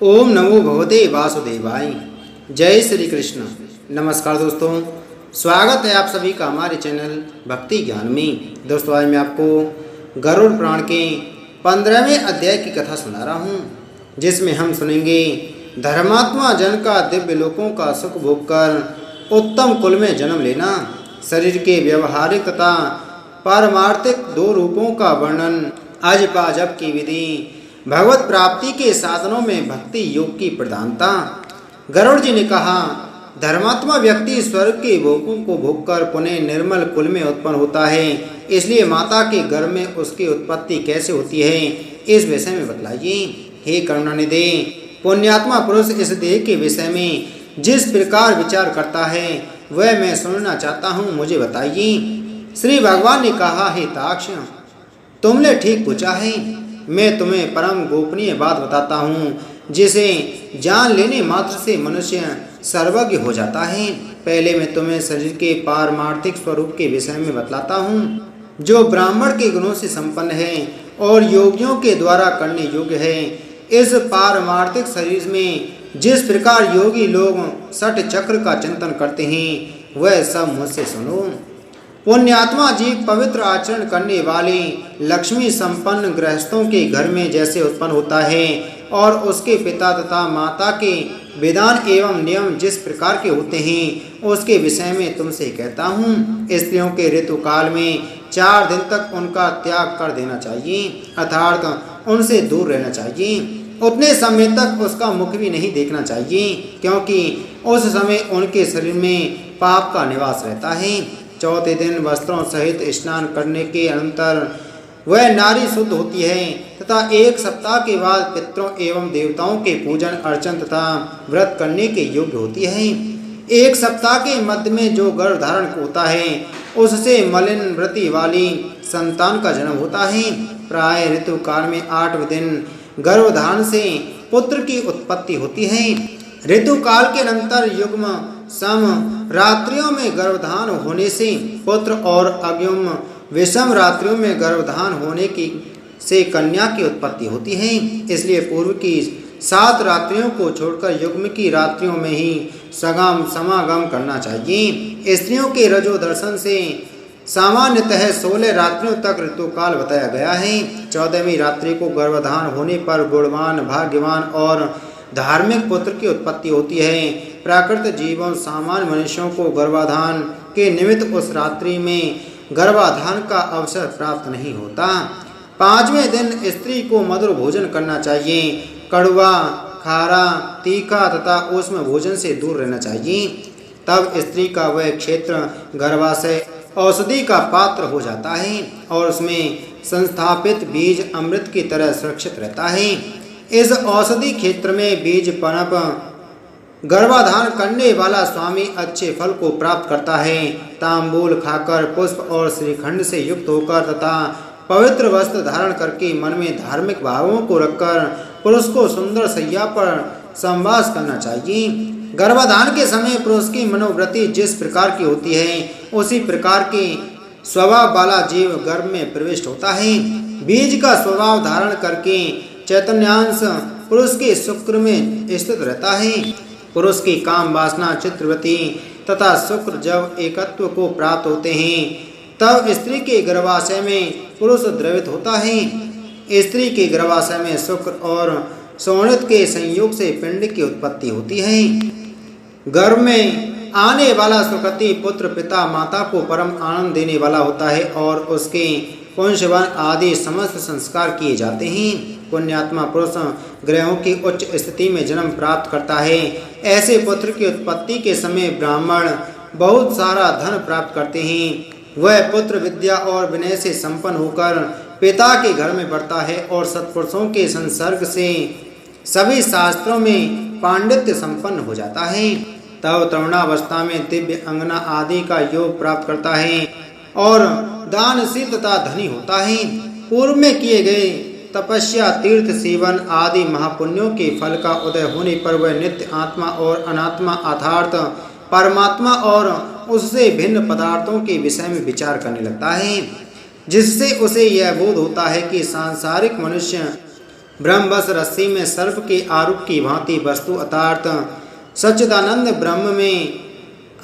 ओम नमो भगवते वासुदेवाय। जय श्री कृष्ण। नमस्कार दोस्तों, स्वागत है आप सभी का हमारे चैनल भक्ति ज्ञान में। दोस्तों, आज मैं आपको गरुड़ पुराण के 15वें अध्याय की कथा सुना रहा हूँ, जिसमें हम सुनेंगे धर्मात्मा जन का दिव्य लोकों का सुख भोग कर उत्तम कुल में जन्म लेना, शरीर के व्यवहारिक तथा पारमार्थिक दो रूपों का वर्णन, अजप अजप की विधि, भगवत प्राप्ति के साधनों में भक्ति योग की प्रधानता। गरुड़ जी ने कहा, धर्मात्मा व्यक्ति स्वर्ग के भोगों को भोग कर पुनः निर्मल कुल में उत्पन्न होता है, इसलिए माता के गर्भ में उसकी उत्पत्ति कैसे होती है, इस विषय में बतलाइए। हे करुणानिधि, पुण्यात्मा पुरुष इस देह के विषय में जिस प्रकार विचार करता है वह मैं सुनना चाहता हूँ, मुझे बताइए। श्री भगवान ने कहा, हे ताक्ष, तुमने ठीक पूछा है। मैं तुम्हें परम गोपनीय बात बताता हूँ, जिसे जान लेने मात्र से मनुष्य सर्वज्ञ हो जाता है। पहले मैं तुम्हें शरीर के पारमार्थिक स्वरूप के विषय में बतलाता हूँ, जो ब्राह्मण के गुणों से संपन्न है और योगियों के द्वारा करने योग्य है। इस पारमार्थिक शरीर में जिस प्रकार योगी लोग षट चक्र का चिंतन करते हैं, वह सब मुझसे सुनो। पुण्यात्मा जीव पवित्र आचरण करने वाले लक्ष्मी संपन्न गृहस्थों के घर में जैसे उत्पन्न होता है और उसके पिता तथा माता के विधान एवं नियम जिस प्रकार के होते हैं, उसके विषय में तुमसे कहता हूँ। स्त्रियों के ऋतुकाल में 4 दिन तक उनका त्याग कर देना चाहिए, अर्थात उनसे दूर रहना चाहिए। उतने समय तक उसका मुख भी नहीं देखना चाहिए, क्योंकि उस समय उनके शरीर में पाप का निवास रहता है। चौथे दिन वस्त्रों सहित स्नान करने के अनंतर वह नारी शुद्ध होती है तथा 1 सप्ताह के बाद पितरों एवं देवताओं के पूजन अर्चन तथा व्रत करने के योग्य होती है। 1 सप्ताह के मध्य में जो गर्भ धारण होता है, उससे मलिन वृत्ति वाली संतान का जन्म होता है। प्राय ऋतु काल में 8वें दिन गर्भधारण से पुत्र की उत्पत्ति होती है। ऋतु काल के अनंतर युग्म सम रात्रियों में गर्भधान होने से पुत्र और अग्युम विषम रात्रियों में गर्भधान होने की से कन्या की उत्पत्ति होती है। इसलिए पूर्व की 7 रात्रियों को छोड़कर युग्म की रात्रियों में ही सगम समागम करना चाहिए। स्त्रियों के रजो दर्शन से सामान्यतः 16 रात्रियों तक ऋतुकाल बताया गया है। 14वीं रात्रि को गर्भधान होने पर गुणवान, भाग्यवान और धार्मिक पुत्र की उत्पत्ति होती है। प्राकृत जीवों सामान्य मनुष्यों को गर्भाधान के निमित्त उस रात्रि में गर्भाधान का अवसर प्राप्त नहीं होता। 5वें दिन स्त्री को मधुर भोजन करना चाहिए। कड़वा, खारा, तीखा तथा ऊष्म भोजन से दूर रहना चाहिए। तब स्त्री का वह क्षेत्र गर्भाशय औषधि का पात्र हो जाता है और उसमें संस्थापित बीज अमृत की तरह सुरक्षित रहता है। इस औषधि क्षेत्र में बीज पनप गर्भाधान करने वाला स्वामी अच्छे फल को प्राप्त करता है। तांबूल खाकर, पुष्प और श्रीखंड से युक्त होकर तथा पवित्र वस्त्र धारण करके मन में धार्मिक भावों को रखकर पुरुष को सुंदर शैया पर संवास करना चाहिए। गर्भाधान के समय पुरुष की मनोवृत्ति जिस प्रकार की होती है, उसी प्रकार के स्वभाव वाला जीव गर्भ में प्रविष्ट होता है। बीज का स्वभाव धारण करके चैतन्यांश पुरुष के शुक्र में स्थित रहता है। पुरुष की काम वासना चित्रवती तथा शुक्र जब एकत्व को प्राप्त होते हैं, तब स्त्री के गर्भाशय में पुरुष द्रवित होता है। स्त्री के गर्भाशय में शुक्र और शोणित के संयोग से पिंड की उत्पत्ति होती है। गर्भ में आने वाला सुकृति पुत्र पिता माता को परम आनंद देने वाला होता है और उसके पुंसवन आदि समस्त संस्कार किए जाते हैं। पुण्यात्मा पुरुष ग्रहों की उच्च स्थिति में जन्म प्राप्त करता है। ऐसे पुत्र की उत्पत्ति के समय ब्राह्मण बहुत सारा धन प्राप्त करते हैं। वह पुत्र विद्या और विनय से संपन्न होकर पिता के घर में बढ़ता है और सत्पुरुषों के संसर्ग से सभी शास्त्रों में पांडित्य संपन्न हो जाता है। तब तरुणावस्था में दिव्य अंगना आदि का योग प्राप्त करता है और दानशील तथा धनी होता है। पूर्व में किए गए तपस्या, तीर्थ सेवन आदि महापुण्यों के फल का उदय होने पर वह नित्य आत्मा और अनात्मा अर्थात परमात्मा और उससे भिन्न पदार्थों के विषय में विचार करने लगता है, जिससे उसे यह बोध होता है कि सांसारिक मनुष्य ब्रह्मवश रस्सी में सर्प के आरूप की भांति वस्तु अर्थात सच्चिदानंद ब्रह्म में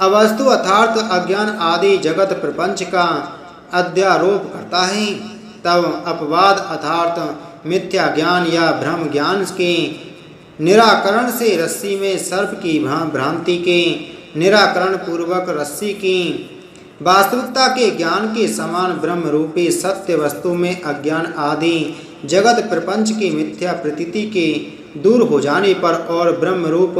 अवस्तु अर्थात अज्ञान आदि जगत प्रपंच का अध्यारोप करता है, तब अपवाद अर्थात मिथ्या ज्ञान या भ्रम ज्ञान के निराकरण से रस्सी में सर्प की भ्रांति के निराकरण पूर्वक रस्सी की वास्तविकता के ज्ञान के समान ब्रह्म रूपी सत्य वस्तु में अज्ञान आदि जगत प्रपंच की मिथ्या प्रतीति के दूर हो जाने पर और ब्रह्म रूप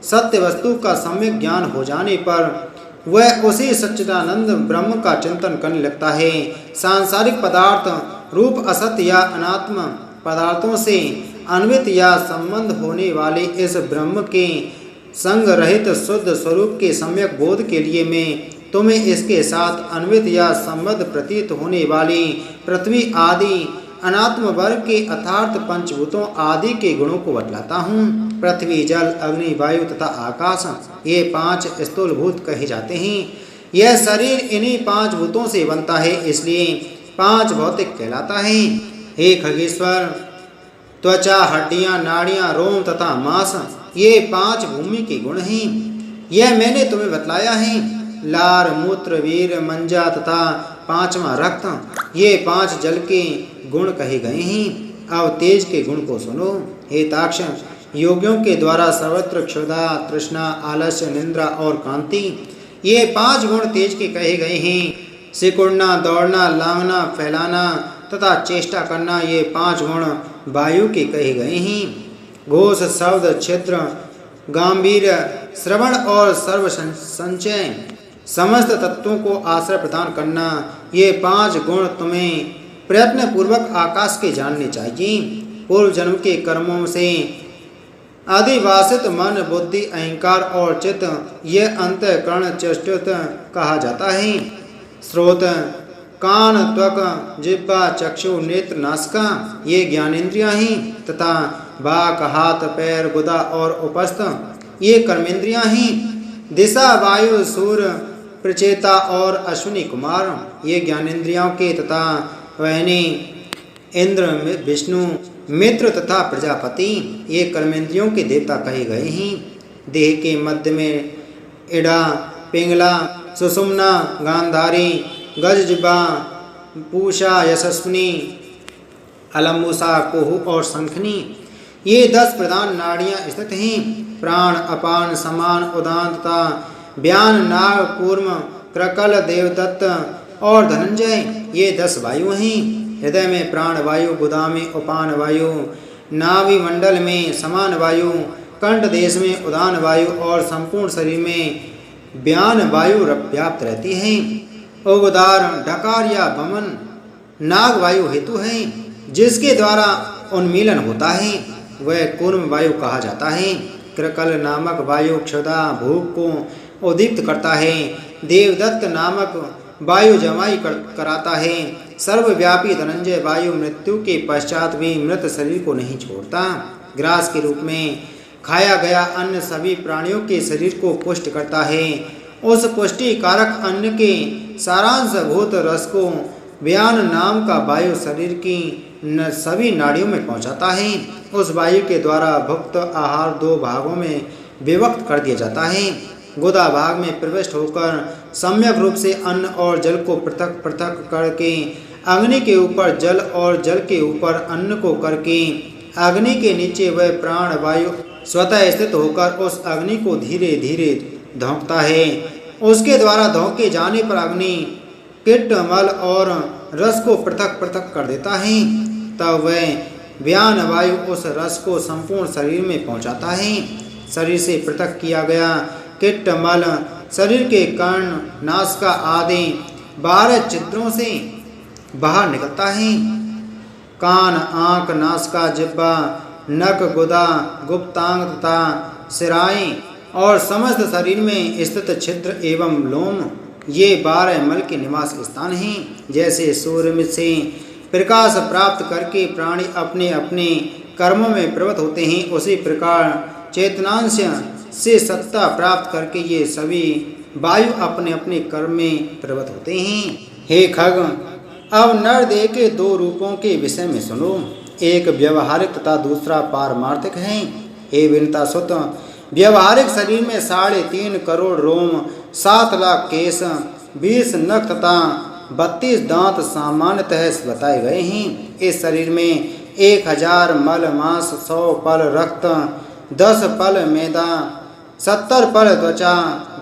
सत्य वस्तु का सम्यक ज्ञान हो जाने पर वह उसी सच्चिदानंद ब्रह्म का चिंतन करने लगता है। सांसारिक पदार्थ रूप असत्य या अनात्म पदार्थों से अन्वित या संबंध होने वाले इस ब्रह्म के संग रहित शुद्ध स्वरूप के सम्यक बोध के लिए मैं तुम्हें इसके साथ अन्वित या संबद्ध प्रतीत होने वाली पृथ्वी आदि अनात्म वर्ग के अर्थात पंचभूतों आदि के गुणों को बतलाता हूँ। पृथ्वी, जल, अग्नि, वायु तथा आकाश ये 5 स्थूलभूत कहे जाते हैं। यह शरीर इन्हीं 5 भूतों से बनता है, इसलिए 5 भौतिक कहलाता है। हे खगेश्वर, त्वचा, हड्डियां, नाड़ियां, रोम तथा मांस ये 5 भूमि के गुण हैं। यह मैंने तुम्हें बतलाया है। लार, मूत्र, वीर, मंजा तथा 5वां रक्त ये 5 जल के गुण कहे गए हैं। अब तेज के गुण को सुनो। हे ताक्ष, योगियों के द्वारा सर्वत्र क्षुधा, तृष्णा, आलस्य, निंद्रा और कांति ये 5 गुण तेज के कहे गए हैं। सिकुड़ना, दौड़ना, लांघना, फैलाना तथा चेष्टा करना ये 5 गुण वायु के कहे गए हैं। घोष, शब्द, छिद्र, गांभीर्य, श्रवण और सर्व संचय समस्त तत्वों को आश्रय प्रदान करना ये 5 गुण तुम्हें प्रयत्न पूर्वक आकाश के जानने चाहिए। पूर्व जन्म के कर्मों से अधिवासित मन, बुद्धि, अहंकार और चित्त ये अंतःकरण चेष्टित कहा जाता है। श्रोत, कान, त्वक, जिह्वा, चक्षु, नेत्र, नासिका ये ज्ञानेंद्रियां हैं तथा बाक, हाथ, पैर, गुदा और उपस्थ ये कर्मेंद्रियां हैं। दिशा, वायु, सूर्य, प्रचेता और अश्विनी कुमार ये ज्ञानेंद्रियों के तथा वहनी, इंद्र, विष्णु, मित्र तथा प्रजापति ये कर्मेंद्रियों के देवता कहे गए हैं। देह के मध्य में इड़ा, पिंगला, सुषुम्ना, गांधारी, गजजिह्वा, पूषा, यशस्विनी, अलम्बुसा, कोहु और शंखनी ये 10 प्रधान नाड़ियां स्थित हैं। प्राण, अपान, समान, उदान तथा व्यान, नाग, कूर्म, क्रकल, देवदत्त और धनंजय ये 10 वायु हैं। हृदय में प्राण वायु, गुदा में उपान वायु, नाभि मंडल में समान वायु, कंठ देश में उदान वायु और संपूर्ण शरीर में व्यान वायु व्याप्त रहती है। उगदार, ढकार या बमन नाग वायु हेतु है, जिसके द्वारा उन्मीलन होता है वह कूर्म वायु कहा जाता है। क्रकल नामक वायु क्षुधा, भूख को उद्दीप्त करता है। देवदत्त नामक वायु जमाई कराता है। सर्वव्यापी धनंजय वायु मृत्यु के पश्चात भी मृत शरीर को नहीं छोड़ता। ग्रास के रूप में खाया गया अन्न सभी प्राणियों के शरीर को पुष्ट करता है। उस पुष्टि कारक अन्न के सारांश भूत रस को व्यान नाम का वायु शरीर की सभी नाड़ियों में पहुंचाता है। उस वायु के द्वारा भुक्त आहार 2 भागों में विभक्त कर दिया जाता है। गुदा भाग में प्रविष्ट होकर सम्यक रूप से अन्न और जल को पृथक पृथक करके अग्नि के ऊपर जल और जल के ऊपर अन्न को करके अग्नि के नीचे वह प्राण वायु स्वतः स्थित होकर उस अग्नि को धीरे धीरे धोंकता है। उसके द्वारा धोंके जाने पर अग्नि कीट, मल और रस को पृथक पृथक कर देता है। तब वह व्यान वायु उस रस को संपूर्ण शरीर में पहुंचाता है। शरीर से पृथक किया गया कीट, मल शरीर के कर्ण, नासिका आदि 12 छिद्रों से बाहर निकलता है। कान, आँख, नासिका, जिह्वा, नक, गुदा, गुप्तांग तथा सिराएं और समस्त शरीर में स्थित छिद्र एवं लोम ये 12 मल के निवास स्थान हैं। जैसे सूर्य से प्रकाश प्राप्त करके प्राणी अपने अपने कर्मों में प्रवृत्त होते हैं, उसी प्रकार चेतनांश से सत्ता प्राप्त करके ये सभी वायु अपने अपने कर्म में प्रवृत्त होते हैं। हे खग, अब नर देह के 2 रूपों के विषय में सुनो। एक व्यवहारिक तथा दूसरा पारमार्थिक है। हे विनता सुत, व्यवहारिक शरीर में 3.5 करोड़ रोम, 7 लाख केस, 20 नख तथा 32 दांत सामान्यतः बताए गए हैं। इस शरीर में 1000 मल मांस, 100 पल रक्त, 10 पल मैदा, 70 पल त्वचा,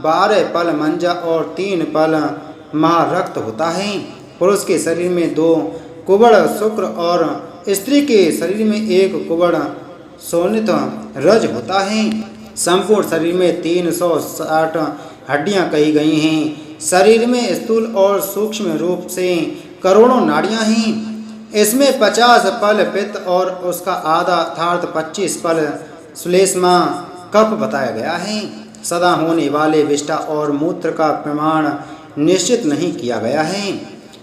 12 पल मंजा और 3 पल महारक्त होता है। पुरुष के शरीर में 2 कुबड़ शुक्र और स्त्री के शरीर में 1 कुबड़ शोणित रज होता है। संपूर्ण शरीर में 360 हड्डियां कही गई हैं। शरीर में स्थूल और सूक्ष्म रूप से करोड़ों नाड़ियां हैं। इसमें 50 पल पित्त और उसका आधा अर्थात 25 पल श्लेष्मा कफ बताया गया है। सदा होने वाले विष्ठा और मूत्र का प्रमाण निश्चित नहीं किया गया है।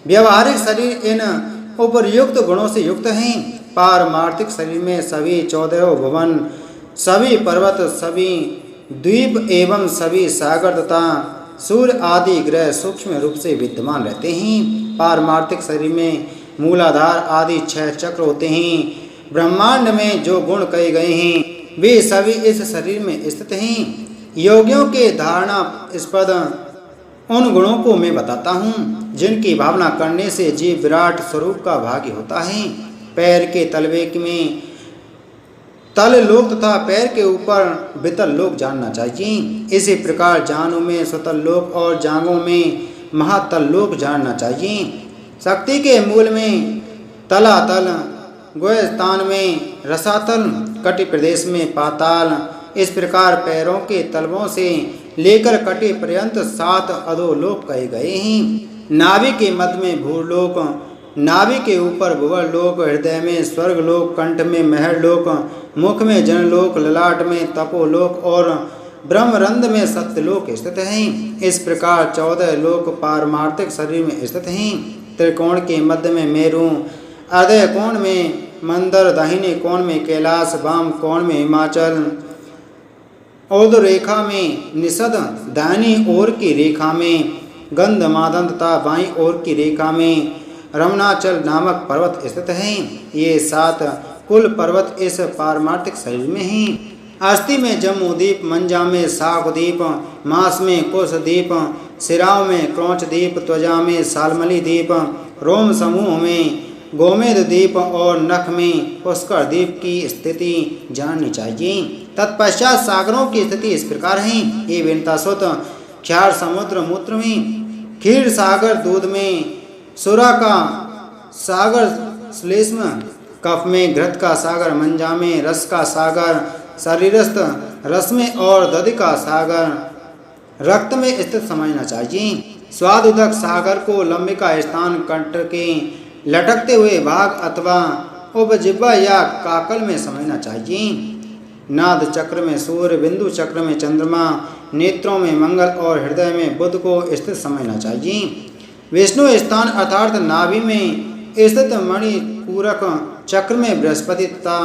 व्यवहारिक शरीर इन उपर्युक्त गुणों से युक्त हैं। पारमार्थिक शरीर में सभी 14 भुवन, सभी पर्वत, सभी द्वीप एवं सभी सागर तथा सूर्य आदि ग्रह सूक्ष्म रूप से विद्यमान रहते हैं। पारमार्थिक शरीर में मूलाधार आदि 6 चक्र होते हैं। ब्रह्मांड में जो गुण कहे गए हैं वे सभी इस शरीर में स्थित हैं। योगियों के धारणा स्पद उन गुणों को मैं बताता हूँ जिनकी भावना करने से जीव विराट स्वरूप का भागी होता है। पैर के तलवे में तल लोक तथा पैर के ऊपर वितल लोक जानना चाहिए। इसी प्रकार जानों में स्वतल लोक और जांघों में महातल लोक जानना चाहिए। शक्ति के मूल में तलातल, गुहस्थान में रसातल, कटि प्रदेश में पाताल, इस प्रकार पैरों के तलवों से लेकर कटि पर्यंत 7 अधोलोक कहे गए हैं। नाभि के मध्य में भूलोक, नाभि के ऊपर भुवरलोक, हृदय में स्वर्गलोक, कंठ में महरलोक, मुख में जनलोक, ललाट में तपोलोक और ब्रह्मरंध में सत्यलोक स्थित हैं। इस प्रकार 14 लोक पारमार्थिक शरीर में स्थित हैं। त्रिकोण के मध्य में मेरू, आधे कोण में मंदर, दाहिने कोण में कैलाश, वाम कोण में हिमाचल, और्ध्व रेखा में निषद, दाहिनी ओर की रेखा में गंधमादन तथा बाईं ओर की रेखा में रमणाचल नामक पर्वत स्थित हैं। ये 7 कुल पर्वत इस पारमार्थिक शरीर में हैं। अस्थि में जम्बूद्वीप, मंजा में शाकद्वीप, मांस में कुशद्वीप, सिराओं में क्रौंचद्वीप, त्वचा में सालमली द्वीप, रोम समूह में गोमेद द्वीप और नख में पुष्कर द्वीप की स्थिति जाननी चाहिए। तत्पश्चात सागरों की स्थिति इस प्रकार है। ये विनतासुत, क्षार समुद्र मूत्र में, क्षीर सागर दूध में, सुरा का सागर श्लेष्म, कफ में घृत का सागर, मंजा में रस का सागर, शरीरस्थ रस में और दधि का सागर रक्त में स्थित समझना चाहिए। स्वादुदक सागर को लंबिका स्थान, कंठ के लटकते हुए भाग अथवा उपजिह्वा या काकल में समझना चाहिए। नाद चक्र में सूर्य, बिंदु चक्र में चंद्रमा, नेत्रों में मंगल और हृदय में बुध को स्थित समझना चाहिए। विष्णु स्थान अर्थात नाभि में स्थित मणिपूरक चक्र में बृहस्पति तथा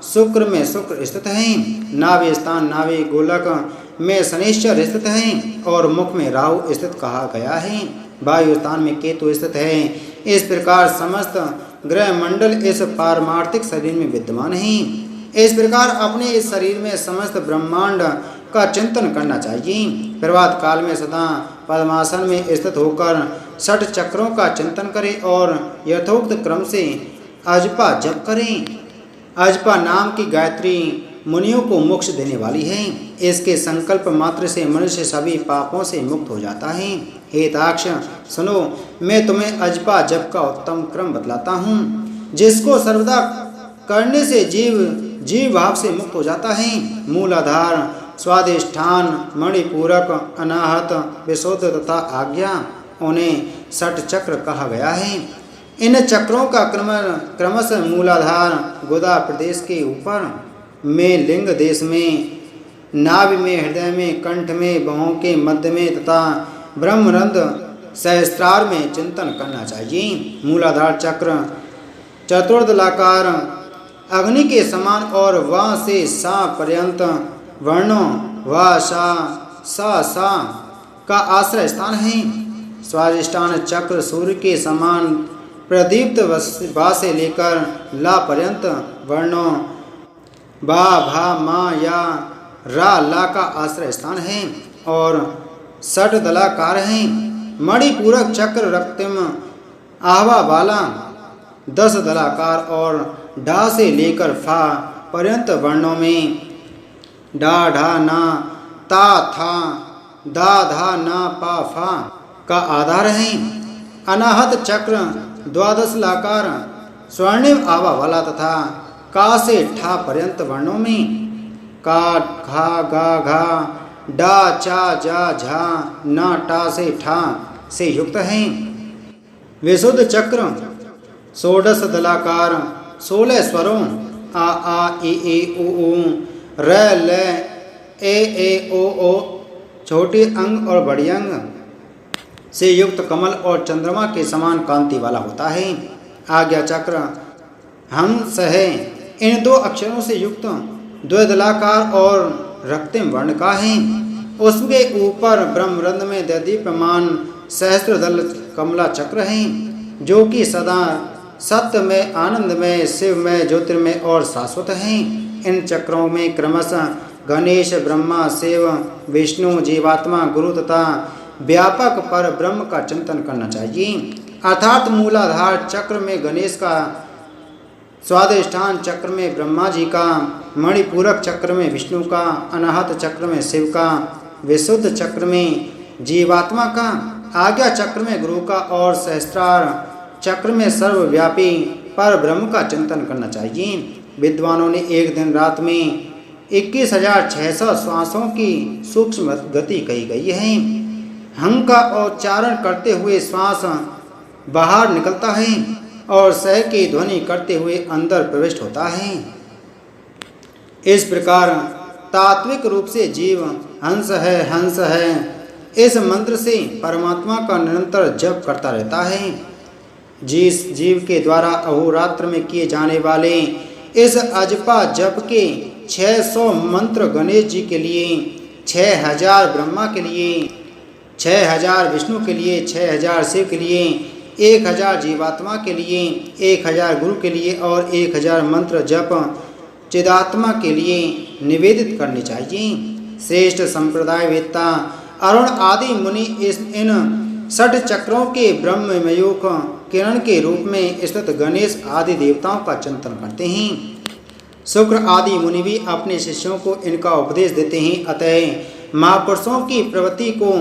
शुक्र में शुक्र स्थित हैं। नाभि स्थान नाभि गोलक में शनिश्चर स्थित हैं और मुख में राहु स्थित कहा गया है। वायु स्थान में केतु स्थित है। इस प्रकार समस्त ग्रह मंडल इस पारमार्थिक शरीर में विद्यमान हैं। इस प्रकार अपने इस शरीर में समस्त ब्रह्मांड का चिंतन करना चाहिए। प्रभात काल में सदा पद्मासन में स्थित होकर 60 चक्रों का चिंतन करें और यथोक्त क्रम से अजपा जप करें। अजपा नाम की गायत्री मुनियों को मोक्ष देने वाली है। इसके संकल्प मात्र से मनुष्य सभी पापों से मुक्त हो जाता है। हे ताक्ष सुनो, मैं तुम्हें अजपा जप का उत्तम क्रम बतलाता हूँ, जिसको सर्वदा करने से जीव भाव से मुक्त हो जाता है। मूलाधार, स्वादिष्ठान, मणिपूरक, अनाहत, विशुद्ध तथा आज्ञा, उन्हें 60 चक्र कहा गया है। इन चक्रों का क्रमशः मूलाधार गुदा प्रदेश के ऊपर में, लिंग देश में, नाभि में, हृदय में, कंठ में, बाहों के मध्य में तथा ब्रह्मरंध्र सहस्त्रार में चिंतन करना चाहिए। मूलाधार चक्र चतुर्दलाकार अग्नि के समान और वा से सा पर्यंत वर्णों वा सा का आश्रय स्थान है। स्वादिष्ठान चक्र सूर्य के समान प्रदीप्त बा से लेकर ला पर्यंत वर्णों बा भा मा या रा ला का आश्रय स्थान है और षट दलाकार हैं। मणिपूरक चक्र रक्तिम आहवा वाला 10 दलाकार और डा से लेकर फा पर्यंत वर्णों में डा ढा ना ता था दा धा ना पा फा का आधार है। अनाहत चक्र 12 लाकार स्वर्णिम आवा वाला तथा का से ठा पर्यंत वर्णों में का घा गा घा डा चा जा झा ना टा से ठा से युक्त हैं। विशुद्ध चक्र 16 दलाकार 16 स्वरों आ ए ओ र ल ए ओ छोटे अंग और बड़ी अंग से युक्त कमल और चंद्रमा के समान कांति वाला होता है। आज्ञा चक्र हंस है। इन 2 अक्षरों से युक्त द्विदलाकार और रक्तिम वर्ण का है। उसके ऊपर ब्रह्मरंध्र में दीप्यमान सहस्त्रदल कमला चक्र है जो कि सदा सत्य में, आनंद में, शिव में, ज्योतिर्मय और शाश्वत हैं। इन चक्रों में क्रमशः गणेश, ब्रह्मा, शिव, विष्णु, जीवात्मा, गुरु तथा व्यापक पर ब्रह्म का चिंतन करना चाहिए। अर्थात मूलाधार चक्र में गणेश का, स्वादिष्ठान चक्र में ब्रह्मा जी का, मणिपूरक चक्र में विष्णु का, अनाहत चक्र में शिव का, विशुद्ध चक्र में जीवात्मा का, आज्ञा चक्र में गुरु का और सहस्त्रार चक्र में सर्वव्यापी पर ब्रह्म का चिंतन करना चाहिए। विद्वानों ने एक दिन रात में 21,600 श्वासों की सूक्ष्म गति कही गई है। हंग का उच्चारण करते हुए श्वास बाहर निकलता है और सह की ध्वनि करते हुए अंदर प्रविष्ट होता है। इस प्रकार तात्विक रूप से जीव हंस है इस मंत्र से परमात्मा का निरंतर जप करता रहता है। जिस जीव के द्वारा अहोरात्र में किए जाने वाले इस अजपा जप के 600 मंत्र गणेश जी के लिए, 6000 ब्रह्मा के लिए, 6000 विष्णु के लिए, 6000 शिव के लिए, 1000 जीवात्मा के लिए, 1000 गुरु के लिए और 1000 मंत्र जप चिदात्मा के लिए निवेदित करने चाहिए। श्रेष्ठ संप्रदाय वेत्ता अरुण आदि मुनि इन 6 चक्रों के ब्रह्ममयूख किरण के रूप में स्थित गणेश आदि देवताओं का चिंतन करते हैं। शुक्र आदि मुनि भी अपने शिष्यों को इनका उपदेश देते हैं। अतः महापुरुषों की प्रवृत्ति को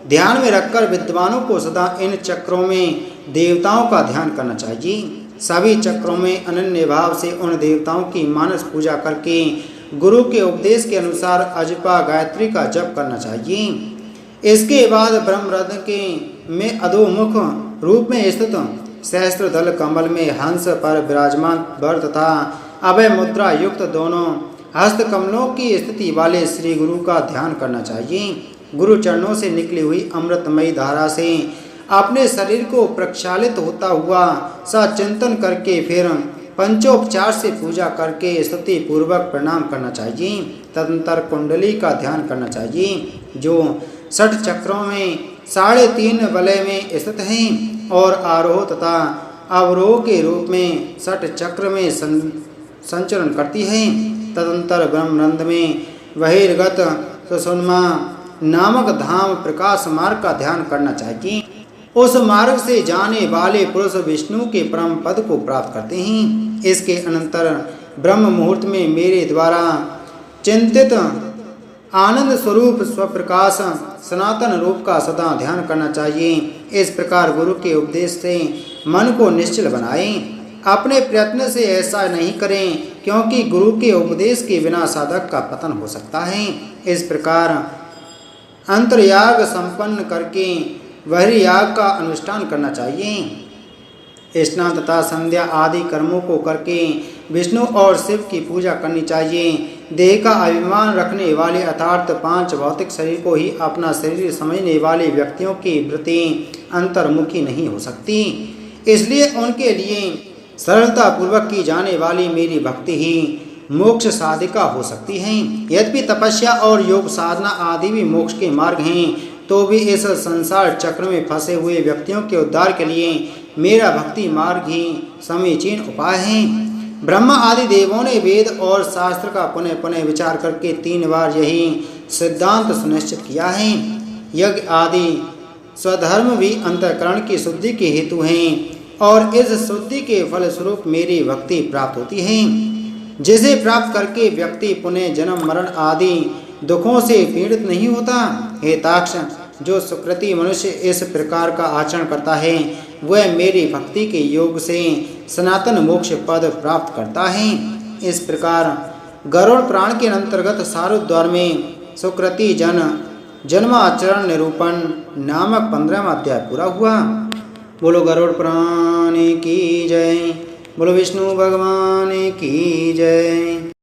ध्यान में रखकर विद्वानों को सदा इन चक्रों में देवताओं का ध्यान करना चाहिए। सभी चक्रों में अनन्य भाव से उन देवताओं की मानस पूजा करके गुरु के उपदेश के अनुसार अजपा गायत्री का जप करना चाहिए। इसके बाद ब्रह्मरंध्र के में अधोमुख रूप में स्थित सहस्त्रदल कमल में हंस पर विराजमान वर तथा अभय मुद्रा युक्त दोनों हस्त कमलों की स्थिति वाले श्री गुरु का ध्यान करना चाहिए। गुरु चरणों से निकली हुई अमृतमयी धारा से अपने शरीर को प्रक्षालित होता हुआ सचिंतन करके फिर पंचोपचार से पूजा करके स्तुति पूर्वक प्रणाम करना चाहिए। तदंतर कुंडली का ध्यान करना चाहिए जो 6 चक्रों में 3.5 वलय में स्थित हैं और आरोह तथा अवरोह के रूप में 6 चक्र में संचरण करती है। तदंतर ब्रह्मरंध्र में बहिर्गत सुषुम्ना नामक धाम प्रकाश मार्ग का ध्यान करना चाहिए। उस मार्ग से जाने वाले पुरुष विष्णु के परम पद को प्राप्त करते हैं। इसके अनंतर ब्रह्म मुहूर्त में मेरे द्वारा चिंतित आनंद स्वरूप स्वप्रकाश सनातन रूप का सदा ध्यान करना चाहिए। इस प्रकार गुरु के उपदेश से मन को निश्चल बनाएं। अपने प्रयत्न से ऐसा नहीं करें क्योंकि गुरु के उपदेश के बिना साधक का पतन हो सकता है। इस प्रकार अंतर्याग संपन्न करके बहिर्याग का अनुष्ठान करना चाहिए। स्नान तथा संध्या आदि कर्मों को करके विष्णु और शिव की पूजा करनी चाहिए। देह का अभिमान रखने वाले अर्थात 5 भौतिक शरीर को ही अपना शरीर समझने वाले व्यक्तियों की वृत्ति अंतर्मुखी नहीं हो सकती। इसलिए उनके लिए सरलता पूर्वक की जाने वाली मेरी भक्ति ही मोक्ष साधिका हो सकती है। यद्यपि तपस्या और योग साधना आदि भी मोक्ष के मार्ग हैं तो भी इस संसार चक्र में फंसे हुए व्यक्तियों के उद्धार के लिए मेरा भक्ति मार्ग ही समीचीन उपाय है। ब्रह्मा आदि देवों ने वेद और शास्त्र का पुनः पुनः विचार करके 3 बार यही सिद्धांत सुनिश्चित किया है। यज्ञ आदि स्वधर्म भी अंतःकरण की शुद्धि के हेतु हैं और इस शुद्धि के फलस्वरूप मेरी भक्ति प्राप्त होती है, जिसे प्राप्त करके व्यक्ति पुनः जन्म मरण आदि दुखों से पीड़ित नहीं होता। हे ताक्ष, जो सुकृति मनुष्य इस प्रकार का आचरण करता है वह मेरी भक्ति के योग से सनातन मोक्ष पद प्राप्त करता है। इस प्रकार गरुड़ पुराण के अंतर्गत सारुद्वार में सुकृति जन्माचरण निरूपण नामक 15वां अध्याय पूरा हुआ। बोलो गरुड़ पुराण की जय, बोलो विष्णु भगवान की जय।